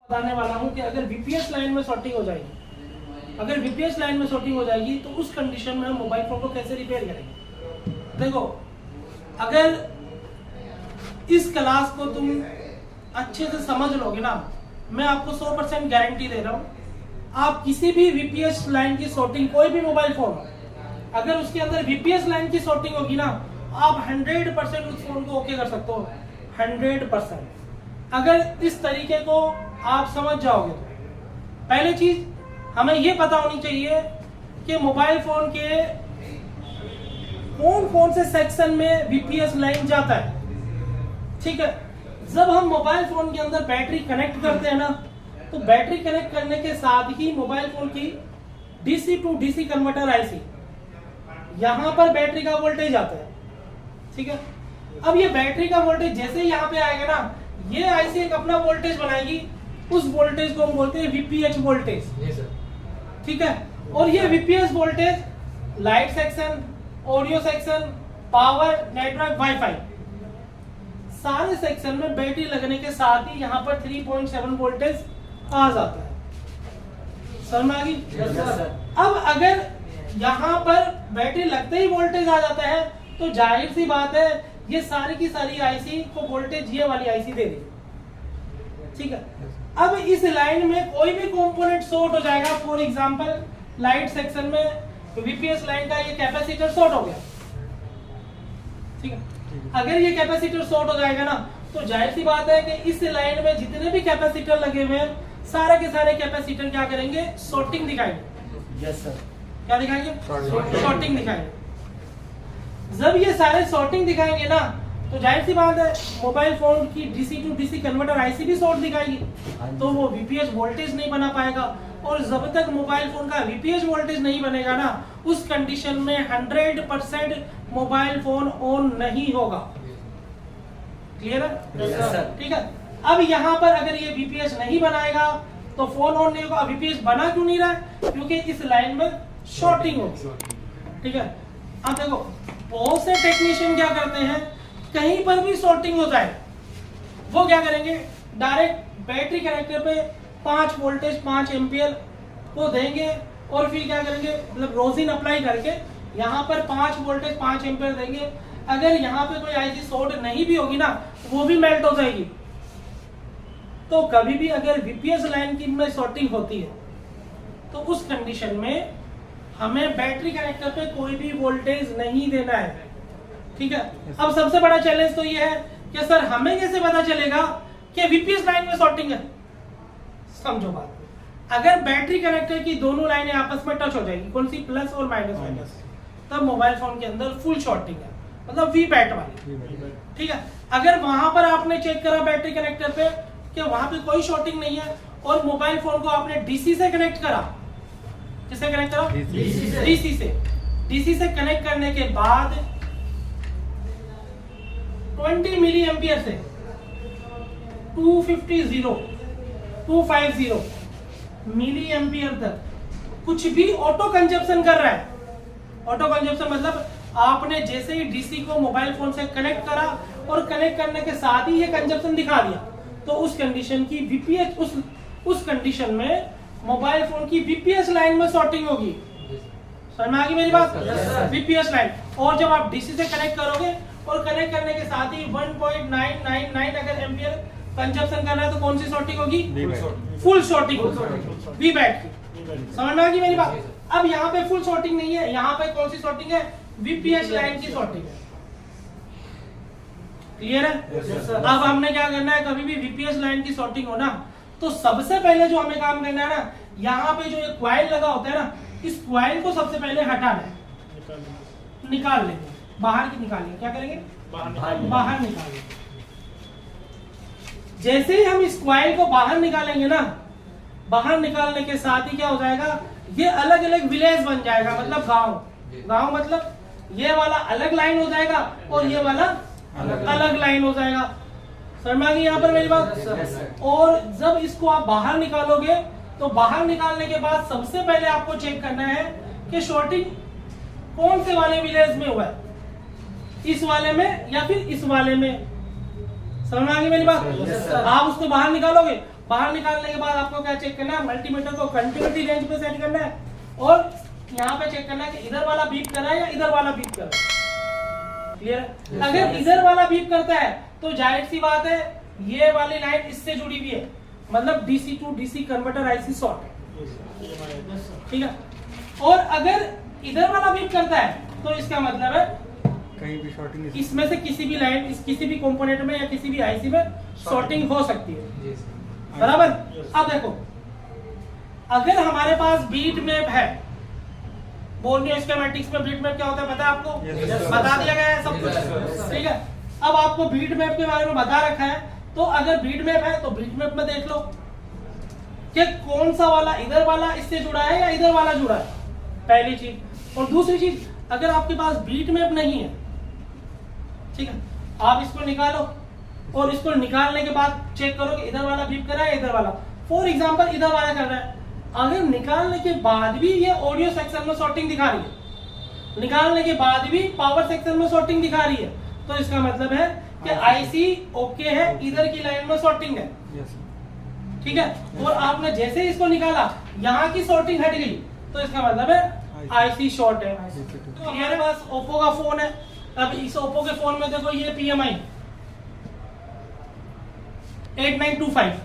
बताने वाला हूं कि अगर वीपीएस लाइन में शॉर्टिंग हो जाएगी, अगर वीपीएस लाइन में शॉर्टिंग हो जाएगी तो उस कंडीशन में हम मोबाइल फोन को कैसे रिपेयर करेंगे। देखो, अगर इस क्लास को तुम अच्छे से समझ लोगे ना, मैं आपको 100% गारंटी दे रहा हूं, आप किसी भी वीपीएस लाइन की शॉर्टिंग, कोई भी मोबाइल फोन हो, अगर उसके अंदर वीपीएस लाइन की शॉर्टिंग होगी ना, आप 100% उस फोन को ओके कर सकते हो, 100%। अगर इस तरीके को आप समझ जाओगे तो पहली चीज हमें यह पता होनी चाहिए कि मोबाइल फोन के कौन से सेक्शन में वीपीएस लाइन जाता है। ठीक है, जब हम मोबाइल फोन के अंदर बैटरी कनेक्ट करते हैं ना, तो बैटरी कनेक्ट करने के साथ ही मोबाइल फोन की DC to DC converter IC, यहां पर बैटरी का वोल्टेज आता है। ठीक है, अब ये बैटरी का वोल्टेज जैसे ही यहाँ पे आएगा ना, ये आईसी एक अपना वोल्टेज बनाएगी, उस वोल्टेज को हम बोलते हैं वीपीएच वोल्टेज। ठीक है, और ये VPH voltage light section, audio section, power, network, wifi, सारे सेक्शन में बैटरी लगने के साथ ही यहाँ पर 3.7 वोल्टेज आ जाता है। समझ में आ गई? अब अगर यहाँ पर बैटरी लगते ही वोल्टेज आ जाता है तो जाहिर सी बात है ये सारी की सारी आईसी को वोल्टेज ये वाली आईसी दे देगी। ठीक है, अब इस लाइन में कोई भी कंपोनेंट शॉर्ट हो जाएगा, फॉर एग्जांपल लाइट सेक्शन में वीपीएस लाइन का ये कैपेसिटर शॉर्ट हो गया। ठीक है, अगर ये कैपेसिटर शॉर्ट हो जाएगा ना, तो जाहिर सी बात है कि इस लाइन में जितने भी कैपेसिटर लगे हुए हैं, सारे के सारे कैपेसिटर क्या करेंगे? शॉर्टिंग दिखाएंगे। यस सर, क्या दिखाएंगे? शॉर्टिंग दिखाएंगे। जब ये सारे शॉर्टिंग दिखाएंगे ना, तो जाहिर सी बात है मोबाइल फोन की DC to DC converter IC भी शॉर्ट दिखाएगी, तो वो वीपीएच वोल्टेज नहीं बना पाएगा। और जब तक मोबाइल फोन का वीपीएच वोल्टेज नहीं बनेगा ना, उस कंडीशन में 100% मोबाइल फोन ऑन नहीं होगा। क्लियर है? ठीक है, अब यहाँ पर अगर ये वीपीएच नहीं बनाएगा तो फोन ऑन नहीं होगा। वीपीएच बना क्यों नहीं रहा है? क्योंकि इस लाइन में शॉर्टिंग होगी। ठीक है, अब देखो बहुत से टेक्नीशियन क्या करते हैं, कहीं पर भी शॉर्टिंग हो जाए वो क्या करेंगे, डायरेक्ट बैटरी कनेक्टर पे 5 वोल्टेज 5 एम्पियर को देंगे और फिर क्या करेंगे, मतलब रोजिन अप्लाई करके यहाँ पर 5 वोल्टेज 5 एम्पियर देंगे। अगर यहाँ पे कोई आईसी शॉर्ट नहीं भी होगी ना, वो भी मेल्ट हो जाएगी। तो कभी भी अगर वीपीएस लाइन की में शॉर्टिंग होती है तो उस कंडीशन में हमें बैटरी कनेक्टर पे कोई भी वोल्टेज नहीं देना है। ठीक है, अब सबसे बड़ा चैलेंज तो ये है कि सर हमें कैसे पता चलेगा कि वीपीएस लाइन में शॉर्टिंग है। समझो बात, अगर बैटरी कनेक्टर की दोनों लाइनें आपस में टच हो जाएगी, कौन सी, प्लस और माइनस, तब मोबाइल फोन के अंदर फुल शॉर्टिंग है, मतलब वी बैट वाली। ठीक है, अगर वहां पर आपने चेक करा बैटरी कनेक्टर पे कि वहां पे कोई शॉर्टिंग नहीं है और मोबाइल फोन को आपने डीसी से कनेक्ट करा, किससे कनेक्ट करा? डीसी से। डीसी से कनेक्ट करने के बाद 20 मिली एम्पियर से 250 मिली एम्पियर तक कुछ भी ऑटो कंजप्शन कर रहा है। ऑटो कंजप्शन मतलब आपने जैसे ही डीसी को मोबाइल फोन से कनेक्ट करा और कनेक्ट करने के साथ ही ये कंजप्शन दिखा दिया, तो उस कंडीशन की वीपीएच, उस कंडीशन में मोबाइल फोन की वीपीएस लाइन में शॉर्टिंग होगी। समझ में आ गई मेरी बात? VPS line. और जब आप डीसी से कनेक्ट करोगे और कनेक्ट करने के साथ ही 1.999 अगर एम्पियर कंजप्शन करना है, तो कौन सी शॉर्टिंग होगी? फुल शॉर्टिंग होगी, वी बैट की। समझ में आ गई मेरी बात? अब यहाँ पे फुल शॉर्टिंग नहीं है, यहाँ पे कौन सी शॉर्टिंग है? वीपीएस लाइन की शॉर्टिंग है। क्लियर है? अब हमने क्या करना है, कभी भी वीपीएस लाइन की शॉर्टिंग हो ना, तो सबसे पहले जो हमें काम करना है ना, यहाँ पे जो एक क्वाइल लगा होता है ना, इस क्वाइल को सबसे पहले हटाना है, निकाल लेंगे, बाहर की निकालेंगे। क्या करेंगे? बाहर निकालेंगे। जैसे ही हम इस क्वाइल को बाहर निकालेंगे ना, बाहर निकालने के साथ ही क्या हो जाएगा, ये अलग अलग विलेज बन जाएगा, मतलब गांव मतलब ये वाला अलग लाइन हो जाएगा और ये वाला अलग लाइन हो जाएगा। समझ में आ गई यहाँ पर मेरी बात? और जब इसको आप बाहर निकालोगे, तो बाहर निकालने के बाद सबसे पहले आपको चेक करना है कि शॉर्टिंग कौन से वाले विलेज में हुआ है, इस वाले में या फिर इस वाले में। समझ में आ गई मेरी बात? आप उसको बाहर निकालोगे बाहर निकालने के बाद आपको क्या चेक करना है, मल्टीमीटर को कंटिन्यूटी रेंज पे सेट करना है और यहाँ पे चेक करना है कि इधर वाला बीप कर रहा है या इधर वाला बीप कर रहा है। क्लियर है? अगर इधर वाला बीप करता है तो जाहिर सी बात है ये वाली लाइन इससे जुड़ी हुई है, मतलब DC to DC converter IC short है, ठीक है। और अगर इधर वाला बीप करता है तो इसका मतलब है कहीं भी शॉर्टिंग, इसमें से किसी भी लाइन, किसी भी कंपोनेंट में या किसी भी आईसी में शॉर्टिंग हो सकती है, बराबर। अब देखो अगर हमारे पास बीट मैप है, बोर्नियो स्कीमेटिक्स में बीट मैप क्या होता है पता है आपको? बता दिया गया है सब कुछ, ठीक है। अब आपको बीट मैप के बारे में बता रखा है, तो अगर बीट मैप है तो बीट मैप में देख लो कि कौन सा वाला, इधर वाला इससे जुड़ा है या इधर वाला जुड़ा है, पहली चीज। और दूसरी चीज, अगर आपके पास बीट मैप नहीं है, ठीक है, आप इसको निकालो और इसको निकालने के बाद चेक करो कि इधर वाला बीप कर रहा है इधर वाला। फॉर एग्जांपल इधर वाला कर रहा है, अगर निकालने के बाद भी ये ऑडियो सेक्शन में शॉर्टिंग दिखा रही है, निकालने के बाद भी पावर सेक्शन में शॉर्टिंग दिखा रही है, तो इसका मतलब है कि आईसी ओके है, इधर की लाइन में शॉर्टिंग है, ठीक है। और आपने जैसे ही इसको निकाला यहाँ की शॉर्टिंग हट गई, तो इसका मतलब है आईसी शॉर्ट है। तो हमारे पास ओप्पो का फोन है, अब इस ओप्पो के फोन में देखो ये PMI 8925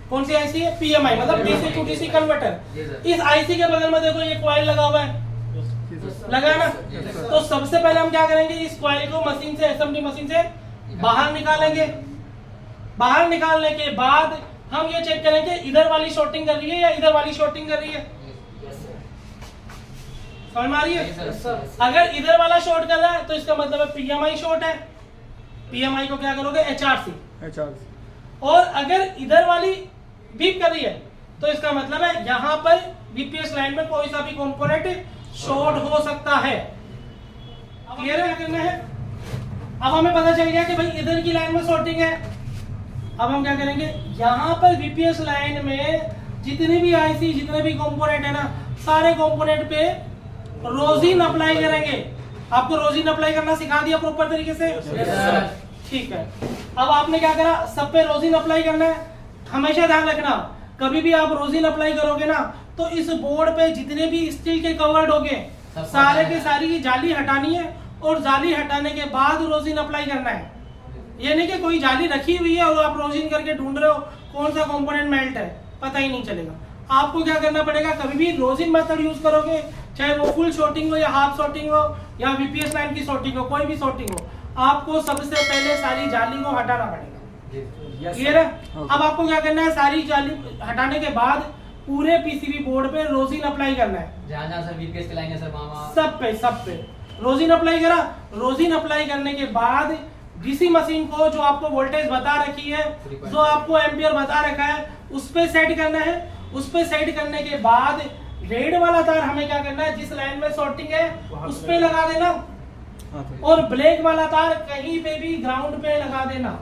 कौन सी आईसी है? PMI, मतलब डीसी टू डीसी कन्वर्टर। इस आईसी के बगल में देखो ये कॉइल लगा हुआ है, लगा ना। तो सबसे पहले हम क्या करेंगे, इस कॉइल को मशीन से, एसएमडी मशीन से बाहर निकालेंगे। बाहर निकालने के बाद हम ये चेक करेंगे इधर वाली शॉर्टिंग कर रही है या इधर वाली शॉर्टिंग कर रही है, समझ में आ रही है? अगर इधर वाला शॉर्ट कर रहा है तो इसका मतलब है PMI शॉर्ट है, PMI को क्या करोगे? HRC। और अगर इधर वाली बीप कर रही है तो इसका मतलब है यहाँ पर बीपीएस लाइन में कोई सा भी कंपोनेंट शॉर्ट हो सकता है। क्लियर है? करना है। अब हमें पता चल गया कि भाई इधर की लाइन में शॉर्टिंग है। अब हम क्या करेंगे, यहाँ पर बीपीएस लाइन में जितने भी आईसी, जितने भी कंपोनेंट है ना, सारे कंपोनेंट पे रोजिन अप्लाई करेंगे। आपको रोजिन अप्लाई करना सिखा दिया प्रॉपर तरीके से, ठीक है। अब आपने क्या करा, सब पे रोजिन अप्लाई करना है। हमेशा ध्यान रखना, कभी भी आप रोजिन अप्लाई करोगे ना तो इस बोर्ड पे जितने भी स्टील के कवर्ड होंगे सारे के सारी की जाली हटानी है और जाली हटाने के बाद रोजिन अप्लाई करना है। ये नहीं कि कोई जाली रखी हुई है और आप रोजिन करके ढूंढ रहे हो कौन सा कंपोनेंट मेल्ट है, पता ही नहीं चलेगा। आपको क्या करना पड़ेगा, कभी भी रोजिन मेथड यूज करोगे, चाहे वो फुल शॉर्टिंग हो या हाफ शॉर्टिंग हो या बीपीएस लाइन की शॉर्टिंग हो, कोई भी शॉर्टिंग हो, आपको सबसे पहले सारी जाली को हटाना पड़ेगा। क्लियर है? अब आपको क्या करना है, सारी जाली हटाने के बाद पूरे पीसीबी बोर्ड पे रोजिन अप्लाई करना है। जहाँ सर बीपीएस के लाइन है सर, वहाँ सब पे रोजिन अप्लाई करा। रोजिन अप्लाई करने के बाद डीसी मशीन को जो आपको वोल्टेज बता रखी है, जो आपको एम्पियर बता रखा है, उस पे सेट करना है। उस पे सेट करने के बाद रेड वाला तार हमें क्या करना है, जिस लाइन में शॉर्टिंग है उस पे लगा देना और ब्लैक वाला तार कहीं पे भी ग्राउंड पे लगा देना।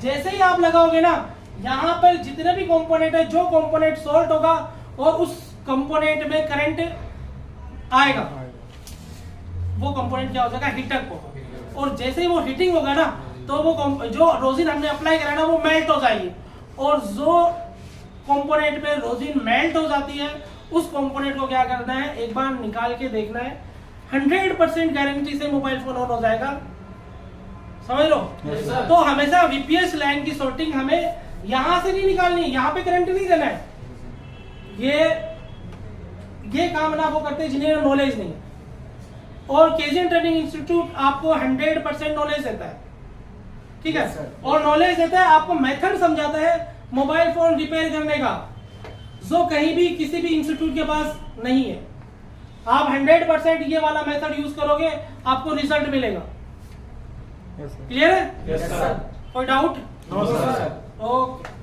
जैसे ही आप लगाओगे ना, यहाँ पर जितने भी कंपोनेंट है, जो कंपोनेंट शॉर्ट होगा और उस कंपोनेंट में करंट आएगा, वो कंपोनेंट क्या हो जाएगा, हीटर को। और जैसे ही वो हीटिंग होगा ना तो वो जो रोजिन हमने अप्लाई करा ना वो मेल्ट हो जाएगी। और जो कंपोनेंट पे रोजिन मेल्ट हो जाती है उस कंपोनेंट को क्या करना है, एक बार निकाल के देखना है। 100% गारंटी से मोबाइल फोन ऑन हो जाएगा, समझ लो। तो हमेशा वीपीएस लाइन की शॉर्टिंग हमें यहां से नहीं निकालनी, यहाँ पे करंट नहीं देना है। ये काम ना वो करते हैं जिन्हें नॉलेज नहीं है। और केजीएन ट्रेनिंग इंस्टीट्यूट आपको 100% नॉलेज देता है, ठीक है। और नॉलेज देता है, आपको मेथड समझाता है मोबाइल फोन रिपेयर करने का, जो कहीं भी किसी भी इंस्टीट्यूट के पास नहीं है। आप 100% ये वाला मेथड यूज करोगे, आपको रिजल्ट मिलेगा। क्लियर है? कोई डाउट? No sir. ओके।